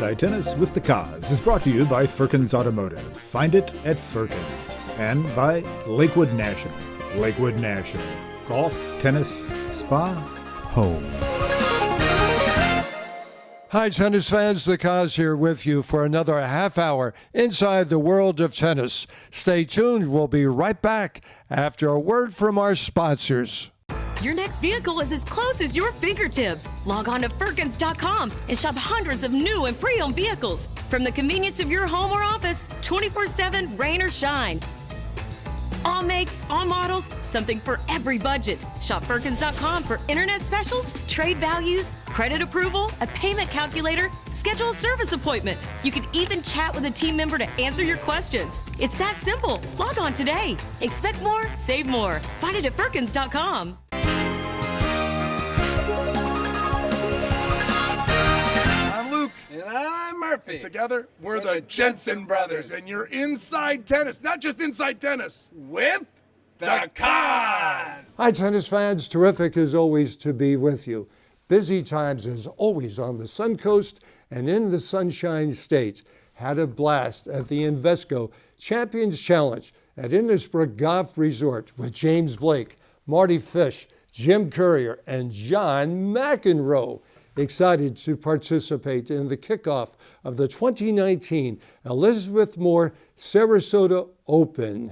Inside Tennis with the Cause is brought to you by Firkins Automotive. Find it at Firkins. And by Lakewood National. Lakewood National. Golf, tennis, spa, home. Hi, tennis fans. The Cause here with you for another half hour inside the world of tennis. Stay tuned. We'll be right back after a word from our sponsors. Your next vehicle is as close as your fingertips. Log on to Firkins.com and shop hundreds of new and pre-owned vehicles from the convenience of your home or office, 24/7, rain or shine. All makes, all models, something for every budget. Shop Firkins.com for internet specials, trade values, credit approval, a payment calculator, schedule a service appointment. You can even chat with a team member to answer your questions. It's that simple. Log on today. Expect more, save more. Find it at Firkins.com. I'm Luke. And I'm Murphy. And together, we're the Jensen Brothers, and you're inside tennis, not just inside tennis, with the Cause. Hi, tennis fans. Terrific as always to be with you. Busy times as always on the Suncoast and in the Sunshine State. Had a blast at the Invesco Champions Challenge at Innisbrook Golf Resort with James Blake, Marty Fish, Jim Courier, and John McEnroe. Excited to participate in the kickoff of the 2019 Elizabeth Moore Sarasota Open.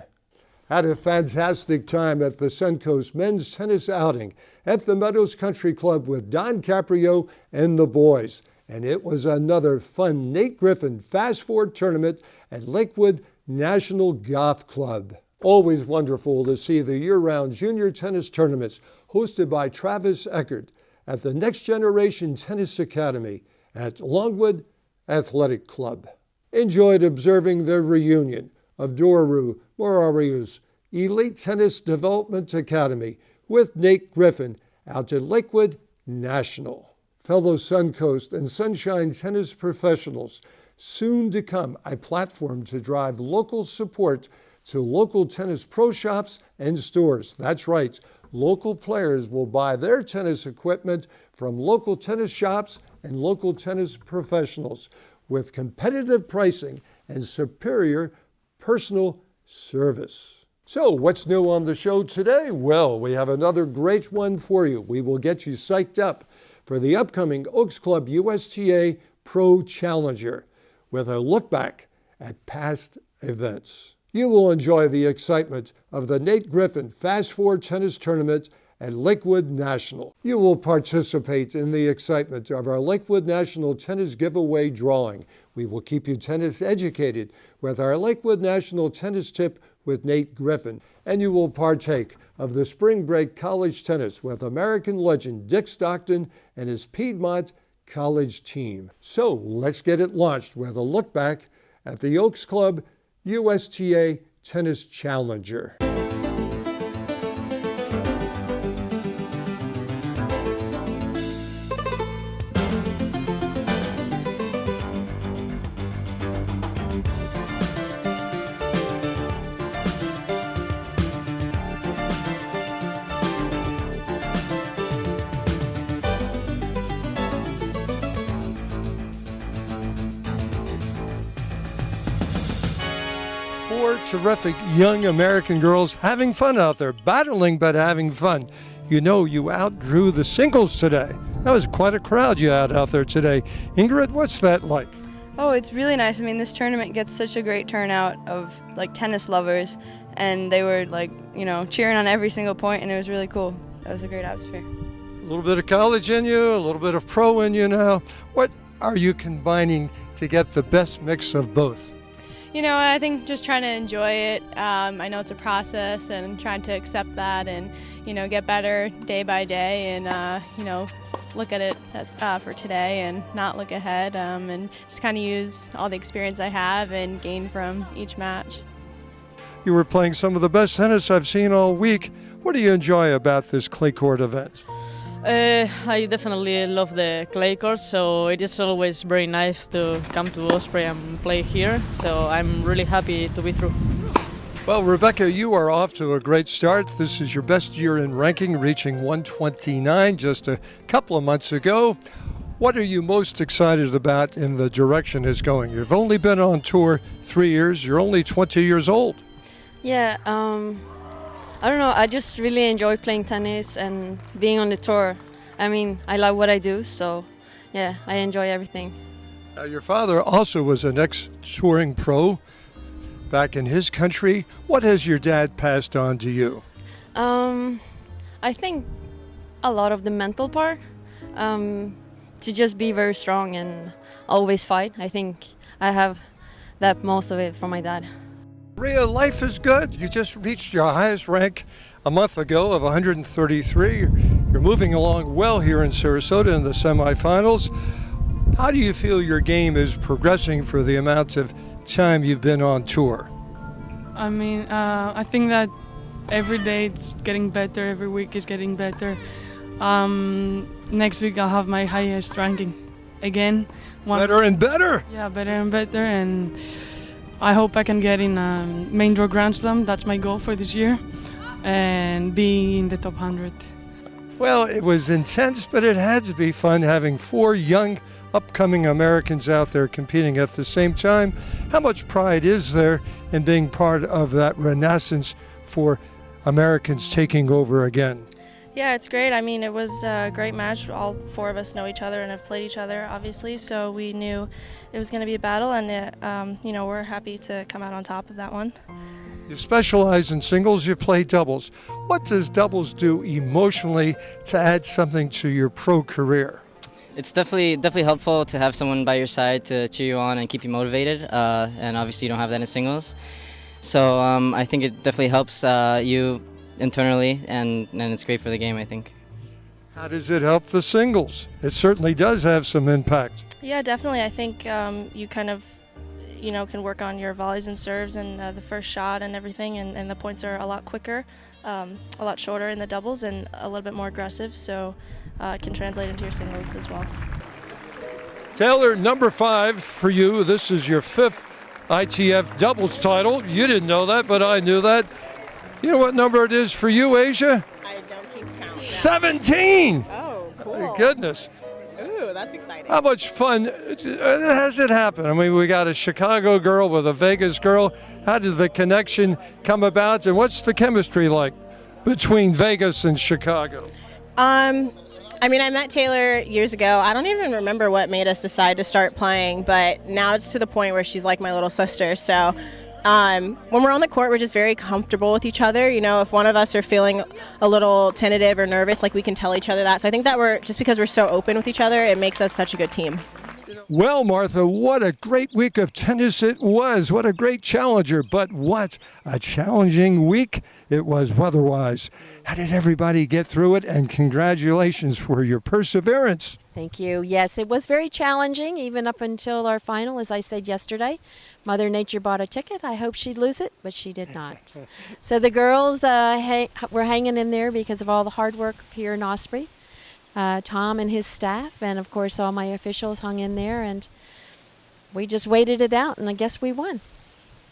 Had a fantastic time at the Suncoast men's tennis outing at the Meadows Country Club with Don Caprio and the boys. And it was another fun Nate Griffin Fast Four tournament at Lakewood National Golf Club. Always wonderful to see the year-round junior tennis tournaments hosted by Travis Eckert at the Next Generation Tennis Academy at Longwood Athletic Club. Enjoyed observing the reunion of Doru Morariu's Elite Tennis Development Academy with Nate Griffin out at Lakewood National. Fellow Suncoast and Sunshine tennis professionals, soon to come a platform to drive local support to local tennis pro shops and stores. That's right. Local players will buy their tennis equipment from local tennis shops and local tennis professionals with competitive pricing and superior personal service. So what's new on the show today? Well, we have another great one for you. We will get you psyched up for the upcoming Oaks Club USTA Pro Challenger with a look back at past events. You will enjoy the excitement of the Nate Griffin Fast Four Tennis Tournament at Lakewood National. You will participate in the excitement of our Lakewood National Tennis Giveaway drawing. We will keep you tennis educated with our Lakewood National Tennis Tip with Nate Griffin. And you will partake of the Spring Break College Tennis with American legend Dick Stockton and his Piedmont College team. So let's get it launched with a look back at the Oaks Club USTA Tennis Challenger. Four terrific young American girls having fun out there, battling but having fun. You know, you outdrew the singles today. That was quite a crowd you had out there today. Ingrid, what's that like? Oh, it's really nice. I mean, this tournament gets such a great turnout of tennis lovers, and they were cheering on every single point, and it was really cool. That was a great atmosphere. A little bit of college in you, a little bit of pro in you now. What are you combining to get the best mix of both? I think just trying to enjoy it. I know it's a process, and trying to accept that and, get better day by day and, look at it for today and not look ahead and just kind of use all the experience I have and gain from each match. You were playing some of the best tennis I've seen all week. What do you enjoy about this clay court event? I definitely love the clay court, so it is always very nice to come to Osprey and play here, so I'm really happy to be through. Well, Rebecca, you are off to a great start. This is your best year in ranking, reaching 129 just a couple of months ago. What are you most excited about in the direction it's going? You've only been on tour 3 years. You're only 20 years old. Yeah, I don't know. I just really enjoy playing tennis and being on the tour. I mean, I love what I do, so yeah, I enjoy everything. Your father also was an ex-touring pro back in his country. What has your dad passed on to you? I think a lot of the mental part. To just be very strong and always fight. I think I have that most of it from my dad. Rhea, life is good. You just reached your highest rank a month ago of 133. You're moving along well here in Sarasota in the semifinals. How do you feel your game is progressing for the amount of time you've been on tour? I mean, I think that every day it's getting better, every week is getting better. Next week I'll have my highest ranking again. Better and better? Yeah, better and better, and I hope I can get in main draw Grand Slam. That's my goal for this year, and be in the top 100. Well, it was intense, but it had to be fun having 4 young upcoming Americans out there competing at the same time. How much pride is there in being part of that renaissance for Americans taking over again? Yeah, it's great. I mean, it was a great match. All 4 of us know each other and have played each other, obviously, so we knew it was going to be a battle, and we're happy to come out on top of that one. You specialize in singles, you play doubles. What does doubles do emotionally to add something to your pro career? It's definitely helpful to have someone by your side to cheer you on and keep you motivated, and obviously you don't have that in singles. So I think it definitely helps you internally, and it's great for the game, I think. How does it help the singles? It certainly does have some impact. Yeah, definitely. I think you kind of, can work on your volleys and serves and the first shot and everything, and the points are a lot quicker, a lot shorter in the doubles, and a little bit more aggressive, so it can translate into your singles as well. Taylor, number 5 for you. This is your 5th ITF doubles title. You didn't know that, but I knew that. You know what number it is for you, Asia? I don't keep counting. 17! Oh, cool. My goodness. Ooh, that's exciting. How much fun has it happened? I mean, we got a Chicago girl with a Vegas girl. How did the connection come about, and what's the chemistry like between Vegas and Chicago? I mean, I met Taylor years ago. I don't even remember what made us decide to start playing, but now it's to the point where she's like my little sister. So when we're on the court, we're just very comfortable with each other. If one of us are feeling a little tentative or nervous, like we can tell each other that. So I think that just because we're so open with each other, it makes us such a good team. Well, Martha, what a great week of tennis it was. What a great challenger, but what a challenging week it was weather-wise. How did everybody get through it? And congratulations for your perseverance. Thank you. Yes, it was very challenging, even up until our final, as I said yesterday. Mother Nature bought a ticket. I hoped she'd lose it, but she did not. So the girls were hanging in there because of all the hard work here in Osprey. Tom and his staff, and of course all my officials hung in there, and we just waited it out, and I guess we won.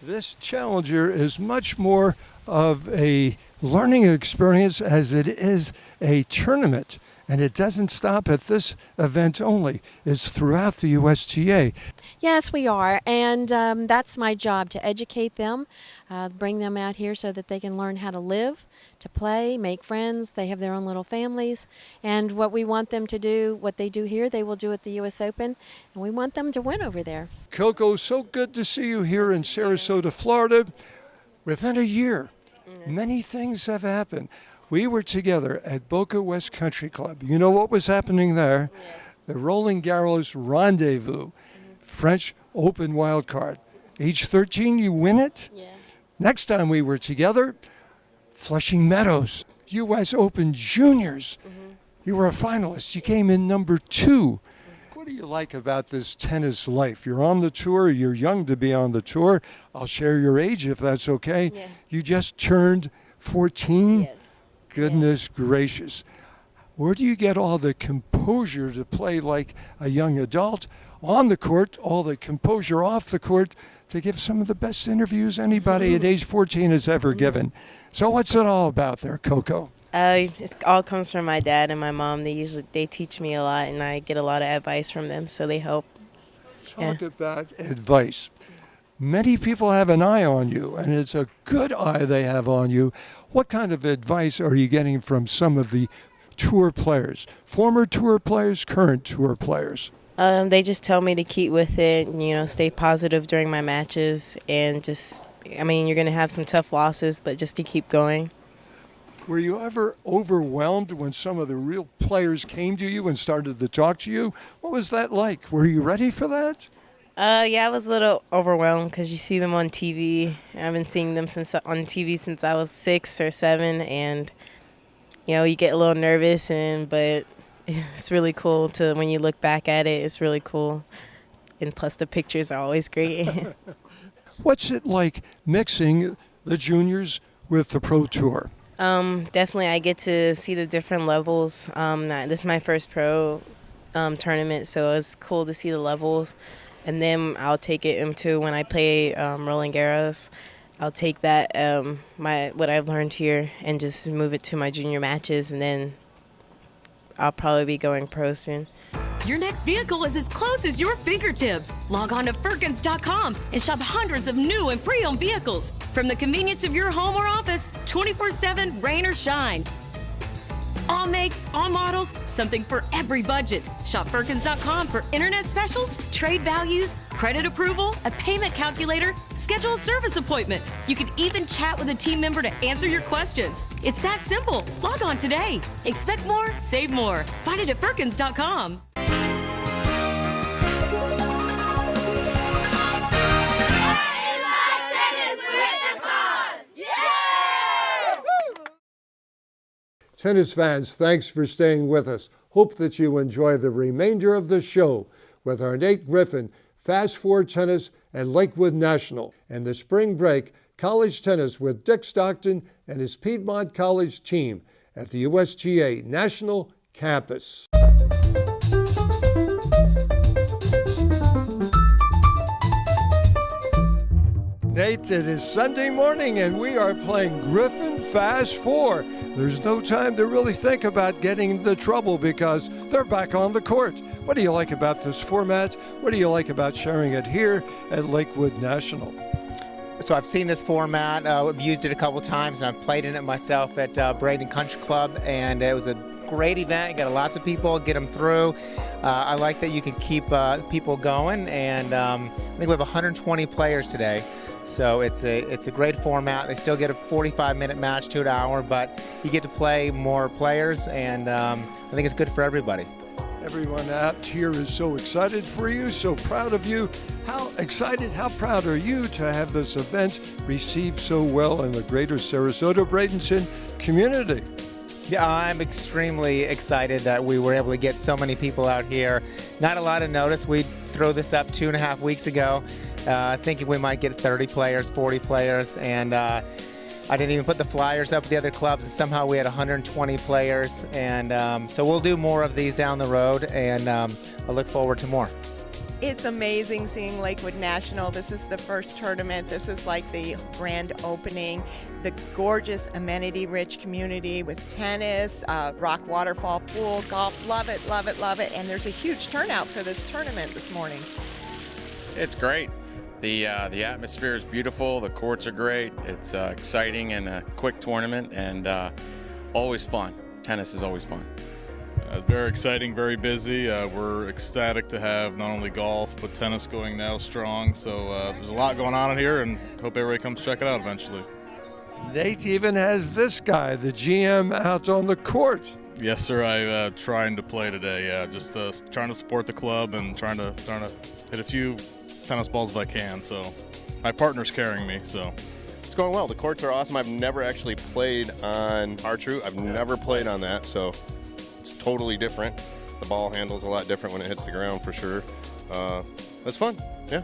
This challenger is much more of a learning experience as it is a tournament, and it doesn't stop at this event only. It's throughout the USTA. Yes, we are, and that's my job, to educate them, bring them out here so that they can learn how to live, to play, make friends. They have their own little families, and what we want them to do, what they do here, they will do at the U.S. Open, and we want them to win over there. Coco, so good to see you here in Sarasota, Florida. Within a year, many things have happened. We were together at Boca West Country Club. You know what was happening there? Yes. The Roland Garros Rendezvous, French Open wildcard. Age 13, you win it? Yeah. Next time we were together, Flushing Meadows, U.S. Open Juniors. You were a finalist. You came in number 2. What do you like about this tennis life? You're on the tour. You're young to be on the tour. I'll share your age if that's okay. Yeah. You just turned 14? Yeah. Goodness gracious. Where do you get all the composure to play like a young adult on the court, all the composure off the court to give some of the best interviews anybody at age 14 has ever given? So what's it all about there, Coco? It all comes from my dad and my mom. They teach me a lot, and I get a lot of advice from them, so they help. Talk about advice. Many people have an eye on you, and it's a good eye they have on you. What kind of advice are you getting from some of the tour players, former tour players, current tour players? They just tell me to keep with it, stay positive during my matches, and you're going to have some tough losses, but just to keep going. Were you ever overwhelmed when some of the real players came to you and started to talk to you? What was that like? Were you ready for that? Yeah, I was a little overwhelmed because you see them on TV. I've been seeing them on TV since I was 6 or 7, and you get a little nervous, but it's really cool when you look back at it. It's really cool, and plus the pictures are always great. What's it like mixing the juniors with the Pro Tour? Definitely, I get to see the different levels. This is my first pro tournament, so it's cool to see the levels. And then I'll take it into when I play Roland Garros. I'll take that what I've learned here and just move it to my junior matches, and then I'll probably be going pro soon. Your next vehicle is as close as your fingertips. Log on to Firkins.com and shop hundreds of new and pre-owned vehicles from the convenience of your home or office, 24/7, rain or shine. All makes, all models, something for every budget. Shop Firkins.com for internet specials, trade values, credit approval, a payment calculator, schedule a service appointment. You can even chat with a team member to answer your questions. It's that simple. Log on today. Expect more, save more. Find it at Firkins.com. Tennis fans, thanks for staying with us. Hope that you enjoy the remainder of the show with our Nate Griffin, Fast Four Tennis and Lakewood National, and the spring break college tennis with Dick Stockton and his Piedmont College team at the USTA National Campus. Nate, it is Sunday morning and we are playing Griffin Fast Four. There's no time to really think about getting into trouble because they're back on the court. What do you like about this format? What do you like about sharing it here at Lakewood National? So I've seen this format, I've used it a couple times, and I've played in it myself at Braden Country Club, and it was a great event. You got lots of people, get them through. I like that you can keep people going, and I think we have 120 players today. So it's a great format. They still get a 45-minute match to an hour, but you get to play more players, and I think it's good for everybody. Everyone out here is so excited for you, so proud of you. How excited, how proud are you to have this event received so well in the greater Sarasota-Bradenton community? Yeah, I'm extremely excited that we were able to get so many people out here. Not a lot of notice. We threw this up 2.5 weeks ago, thinking we might get 30 players, 40 players, and I didn't even put the flyers up at the other clubs. Somehow we had 120 players, and so we'll do more of these down the road, and I look forward to more. It's amazing seeing Lakewood National. This is the first tournament. This is like the grand opening. The gorgeous amenity-rich community with tennis, rock waterfall pool, golf. Love it, love it, love it. And there's a huge turnout for this tournament this morning. It's great. The atmosphere is beautiful. The courts are great. It's exciting and a quick tournament, and always fun. Tennis is always fun. Very exciting, very busy. We're ecstatic to have not only golf but tennis going now strong. So there's a lot going on in here, and hope everybody comes check it out eventually. Nate even has this guy, the GM, out on the court. Yes, sir. I'm trying to play today. Yeah, just trying to support the club and trying to hit a few tennis balls if I can. So my partner's carrying me. So it's going well. The courts are awesome. I've never actually played on R-True. I've never played on that. So it's totally different. The ball handle's a lot different when it hits the ground for sure. It's fun. Yeah,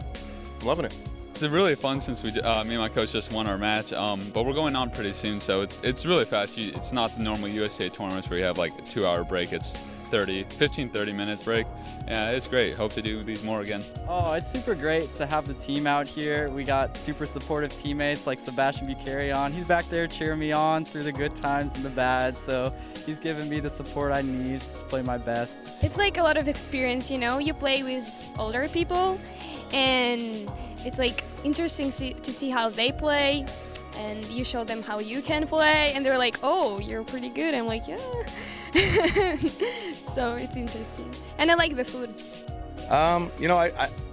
I'm loving it. It's really fun since me and my coach just won our match, but we're going on pretty soon, so it's really fast. It's not the normal USA tournaments where you have like a 2-hour break. It's 15-30 minute break. Yeah, it's great. Hope to do these more again. Oh, it's super great to have the team out here. We got super supportive teammates like Sebastian Bucari on. He's back there cheering me on through the good times and the bad, so he's giving me the support I need to play my best. It's like a lot of experience, you know. You play with older people, and it's like interesting to see how they play, and you show them how you can play, and they're like, oh, you're pretty good. I'm like, yeah. So it's interesting, and I like the food. You know,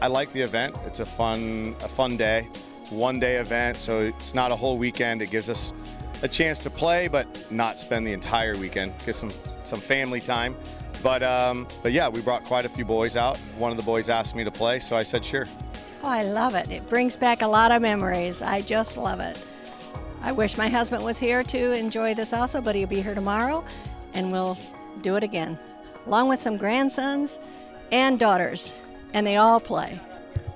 I like the event. It's a fun day, one-day event, so it's not a whole weekend. It gives us a chance to play, but not spend the entire weekend. Get some family time. But yeah, we brought quite a few boys out. One of the boys asked me to play, so I said sure. Oh, I love it. It brings back a lot of memories. I just love it. I wish my husband was here to enjoy this also, but he'll be here tomorrow, and we'll do it again, along with some grandsons and daughters, and they all play.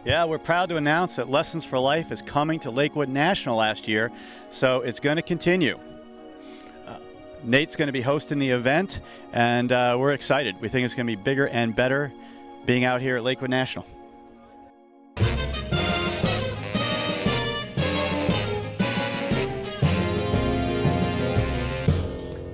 Yeah, we're proud to announce that Lessons for Life is coming to Lakewood National last year, so it's going to continue. Nate's going to be hosting the event, and we're excited. We think it's going to be bigger and better being out here at Lakewood National.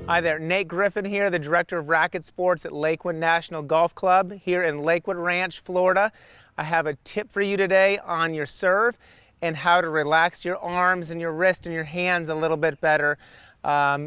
Hi there, Nate Griffin here, the Director of Racket Sports at Lakewood National Golf Club here in Lakewood Ranch, Florida. I have a tip for you today on your serve and how to relax your arms and your wrist and your hands a little bit better.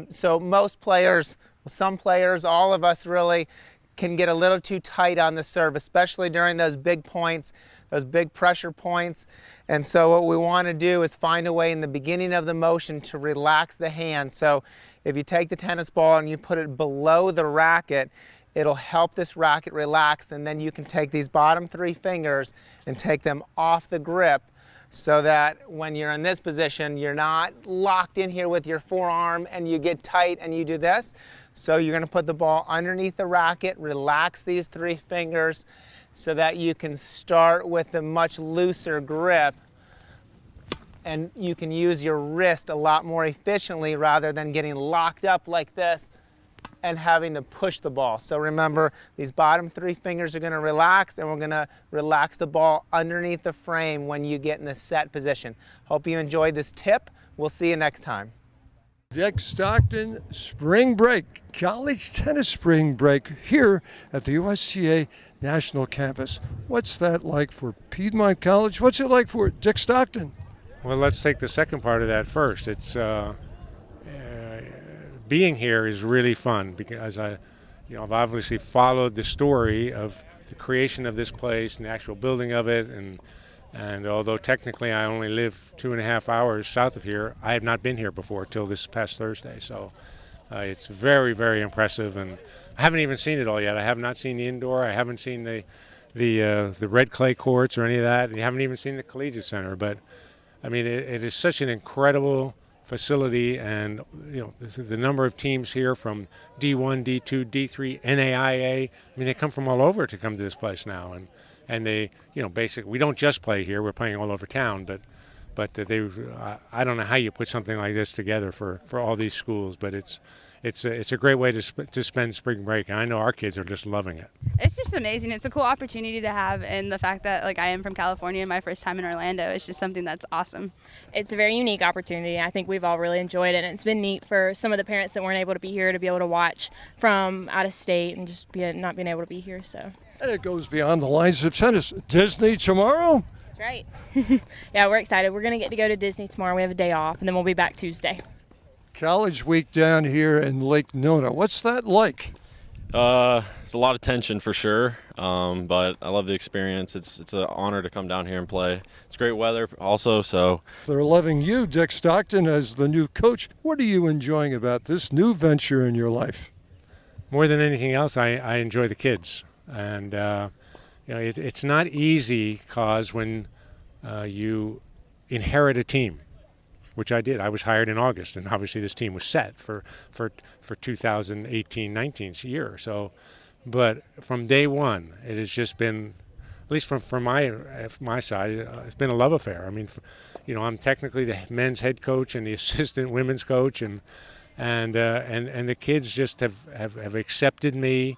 So most players, some players, all of us really can get a little too tight on the serve, especially during those big points, those big pressure points. And so what we want to do is find a way in the beginning of the motion to relax the hand. So if you take the tennis ball and you put it below the racket, it'll help this racket relax, and then you can take these bottom three fingers and take them off the grip so that when you're in this position, you're not locked in here with your forearm and you get tight and you do this. So you're going to put the ball underneath the racket, relax these three fingers so that you can start with a much looser grip, and you can use your wrist a lot more efficiently rather than getting locked up like this and having to push the ball. So remember, these bottom three fingers are going to relax, and we're going to relax the ball underneath the frame when you get in the set position. Hope you enjoyed this tip. We'll see you next time. Dick Stockton spring break, college tennis spring break here at the USCA National Campus. What's that like for Piedmont College? What's it like for Dick Stockton? Well, let's take the second part of that first. It's being here is really fun because I've obviously followed the story of the creation of this place and the actual building of it, and although technically I only live 2.5 hours south of here, I have not been here before till this past Thursday. So it's very, very impressive, and I haven't even seen it all yet. I have not seen the indoor. I haven't seen the red clay courts or any of that. And you haven't even seen the collegiate center, but I mean, it is such an incredible facility, and the number of teams here from D1, D2, D3, NAIA. I mean, they come from all over to come to this place now, and they, basically, we don't just play here. We're playing all over town, but I don't know how you put something like this together for all these schools, but it's a great way to spend spring break, and I know our kids are just loving it. It's just amazing. It's a cool opportunity to have, and the fact that I am from California, my first time in Orlando, is just something that's awesome. It's a very unique opportunity. I think we've all really enjoyed it, and it's been neat for some of the parents that weren't able to be here to be able to watch from out of state and just not being able to be here. So. And it goes beyond the lines of tennis. Disney tomorrow? That's right. Yeah, we're excited. We're going to get to go to Disney tomorrow. We have a day off, and then we'll be back Tuesday. College week down here in Lake Nona. What's that like? There's a lot of tension for sure, but I love the experience. It's an honor to come down here and play. It's great weather also, so. They're loving you, Dick Stockton, as the new coach. What are you enjoying about this new venture in your life? More than anything else, I enjoy the kids. And it's not easy, cause when you inherit a team, which I did. I was hired in August, and obviously this team was set for 2018-19 year. So, but from day one, it has just been, at least from my side, it's been a love affair. I mean, I'm technically the men's head coach and the assistant women's coach, and the kids just have accepted me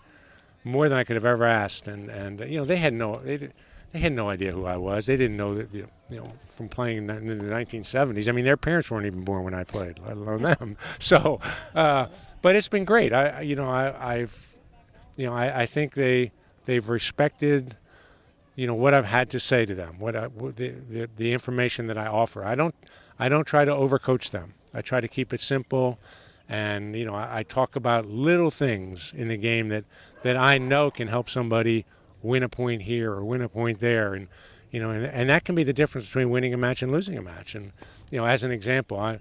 more than I could have ever asked. And you know, they had no idea who I was. They didn't know that, you know, from playing in the 1970s. I mean, their parents weren't even born when I played, let alone them. So, but it's been great. I think they've respected, you know, what I've had to say to them, the information that I offer. I don't try to overcoach them. I try to keep it simple, and you know, I talk about little things in the game that I know can help somebody win a point here or win a point there, and you know, and that can be the difference between winning a match and losing a match. And you know, as an example, I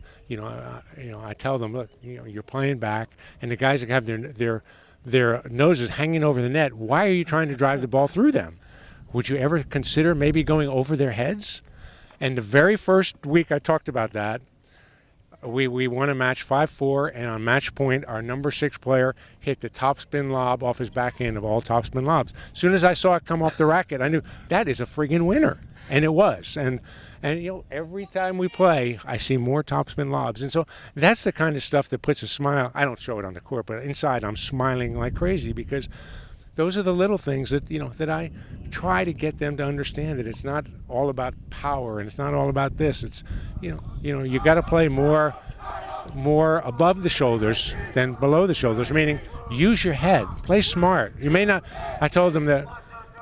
tell them, look, you know, you're playing back, and the guys that have their noses hanging over the net, why are you trying to drive the ball through them? Would you ever consider maybe going over their heads? And the very first week I talked about that, we won a match 5-4, and on match point, our number 6 player hit the topspin lob off his backhand of all topspin lobs. As soon as I saw it come off the racket, I knew that is a friggin' winner, and it was. And you know, every time we play, I see more topspin lobs, and so that's the kind of stuff that puts a smile. I don't show it on the court, but inside I'm smiling like crazy, because those are the little things that, you know, that I try to get them to understand, that it's not all about power and it's not all about this. It's, you know, you got to play more above the shoulders than below the shoulders, meaning use your head, play smart. You may not, I told them that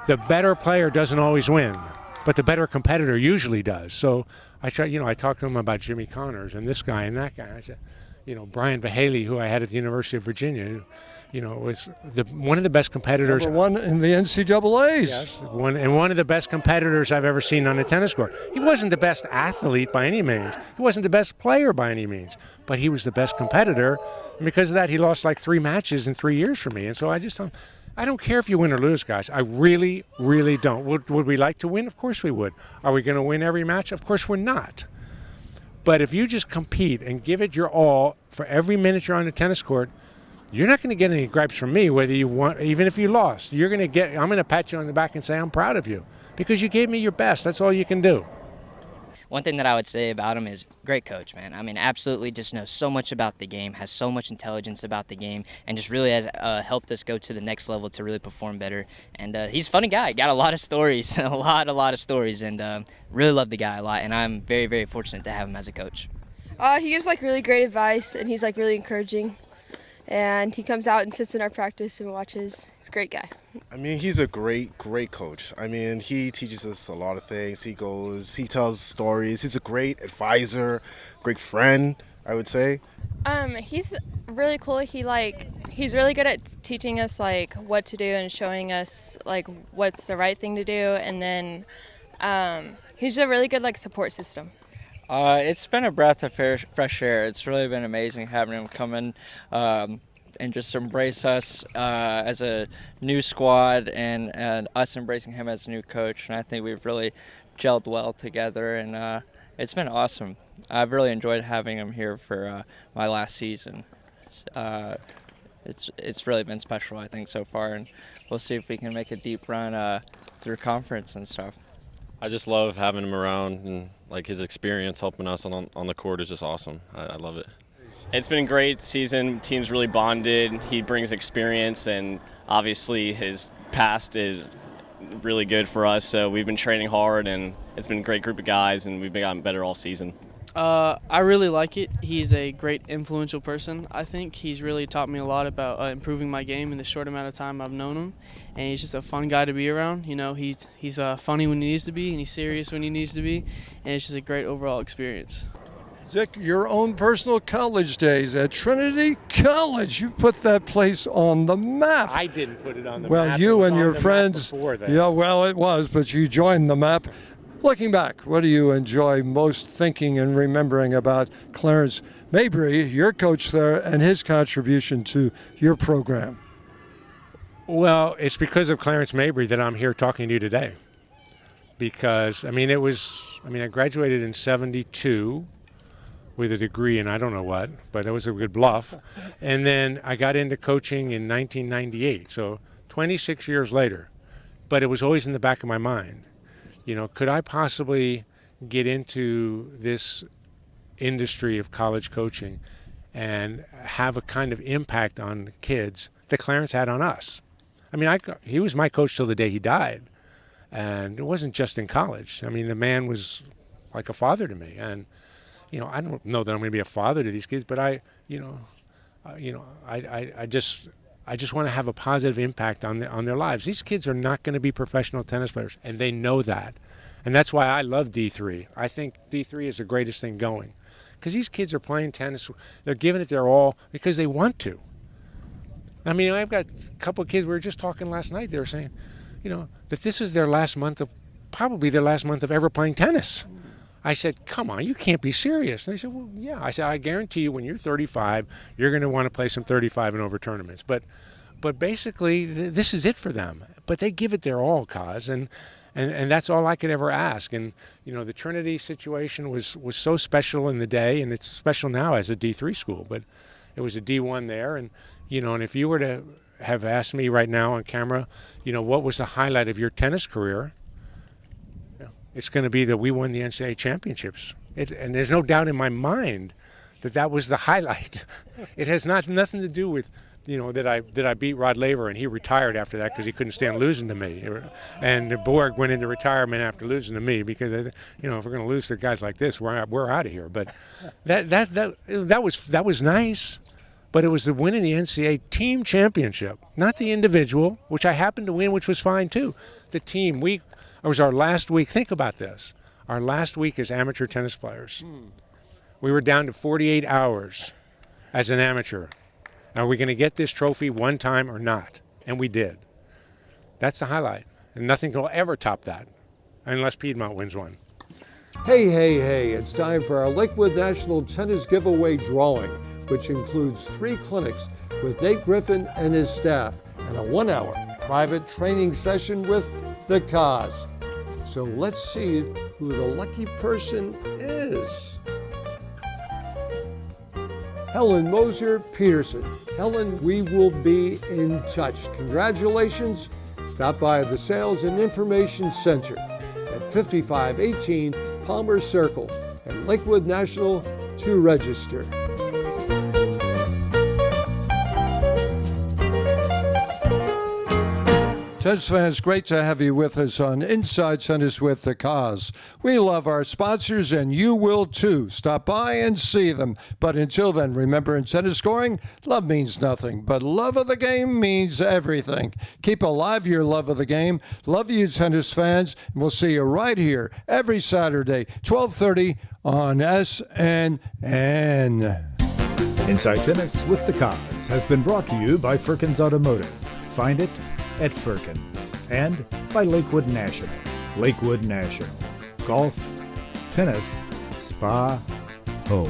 the better player doesn't always win, but the better competitor usually does. So I try, you know, I talked to them about Jimmy Connors and this guy and that guy. I said, you know, Brian Vahaley, who I had at the University of Virginia, you know, was one of the best competitors. Number one in the NCAAs. Yes, one of the best competitors I've ever seen on a tennis court. He wasn't the best athlete by any means. He wasn't the best player by any means. But he was the best competitor. And because of that, he lost like 3 matches in 3 years for me. And so I just don't, I don't care if you win or lose, guys. I really, really don't. Would we like to win? Of course we would. Are we going to win every match? Of course we're not. But if you just compete and give it your all for every minute you're on the tennis court, you're not going to get any gripes from me, whether you want, even if you lost. You're going to get, I'm going to pat you on the back and say, I'm proud of you, because you gave me your best. That's all you can do. One thing that I would say about him is great coach, man. I mean, absolutely just knows so much about the game, has so much intelligence about the game, and just really has helped us go to the next level to really perform better. And he's a funny guy. Got a lot of stories, a lot of stories, and really love the guy a lot. And I'm very, very fortunate to have him as a coach. He gives like really great advice, and he's like really encouraging. And he comes out and sits in our practice and watches. He's a great guy. I mean, he's a great coach. I mean, he teaches us a lot of things. He tells stories. He's a great advisor, great friend, I would say. He's really cool. He's really good at teaching us like what to do and showing us like what's the right thing to do. And then he's a really good like support system. It's been a breath of fresh air. It's really been amazing having him come in and just embrace us as a new squad and us embracing him as a new coach. And I think we've really gelled well together, and it's been awesome. I've really enjoyed having him here for my last season. It's really been special, I think, so far, and we'll see if we can make a deep run through conference and stuff. I just love having him around, and like his experience helping us on the court is just awesome. I love it. It's been a great season. Team's really bonded. He brings experience, and obviously his past is really good for us. So we've been training hard, and it's been a great group of guys, and we've been gotten better all season. I really like it. He's a great influential person. I think he's really taught me a lot about improving my game in the short amount of time I've known him. And he's just a fun guy to be around. You know, he's funny when he needs to be, and he's serious when he needs to be. And it's just a great overall experience. Dick, your own personal college days at Trinity College, you put that place on the map. I didn't put it on the map. Well, you and your friends, yeah, well, it was, but you joined the map. Looking back, what do you enjoy most thinking and remembering about Clarence Mabry, your coach there, and his contribution to your program? Well, it's because of Clarence Mabry that I'm here talking to you today. Because, I graduated in 72 with a degree in I don't know what, but it was a good bluff. And then I got into coaching in 1998, so 26 years later. But it was always in the back of my mind. You know, could I possibly get into this industry of college coaching and have a kind of impact on kids that Clarence had on us? I mean, he was my coach till the day he died. And it wasn't just in college. I mean, the man was like a father to me. And, I don't know that I'm going to be a father to these kids, but I just want to have a positive impact on their lives. These kids are not going to be professional tennis players, and they know that. And that's why I love D3. I think D3 is the greatest thing going. Because these kids are playing tennis. They're giving it their all because they want to. I mean, I've got a couple of kids, we were just talking last night, they were saying, that this is probably their last month of ever playing tennis. I said, come on, you can't be serious. And they said, well, yeah. I said, I guarantee you when you're 35, you're going to want to play some 35 and over tournaments. But basically, this is it for them. But they give it their all, Kaz, and that's all I could ever ask. And, the Trinity situation was so special in the day, and it's special now as a D3 school. But it was a D1 there, and, and if you were to have asked me right now on camera, what was the highlight of your tennis career, it's going to be that we won the NCAA championships. And there's no doubt in my mind that was the highlight. It has nothing to do with, that I beat Rod Laver and he retired after that because he couldn't stand losing to me. And Borg went into retirement after losing to me because, if we're going to lose to guys like this, we're out of here. But that was nice. But it was the winning the NCAA team championship, not the individual, which I happened to win, which was fine too. The team, it was our last week. Think about this. Our last week as amateur tennis players. We were down to 48 hours as an amateur. Are we going to get this trophy one time or not? And we did. That's the highlight. And nothing will ever top that, unless Piedmont wins one. Hey, it's time for our Lakewood National Tennis Giveaway drawing, which includes 3 clinics with Nate Griffin and his staff and a 1-hour private training session with the Kaz. So let's see who the lucky person is. Helen Moser Peterson. Helen, we will be in touch. Congratulations. Stop by the Sales and Information Center at 5518 Palmer Circle and Lakewood National to register. Tennis fans, great to have you with us on Inside Tennis with the Kaz. We love our sponsors, and you will too. Stop by and see them. But until then, remember, in tennis scoring, love means nothing, but love of the game means everything. Keep alive your love of the game. Love you, tennis fans, and we'll see you right here every Saturday, 12:30 on SNN. Inside Tennis with the Kaz has been brought to you by Firkins Automotive. Find it at Firkins, and by Lakewood National. Lakewood National. Golf, tennis, spa, home.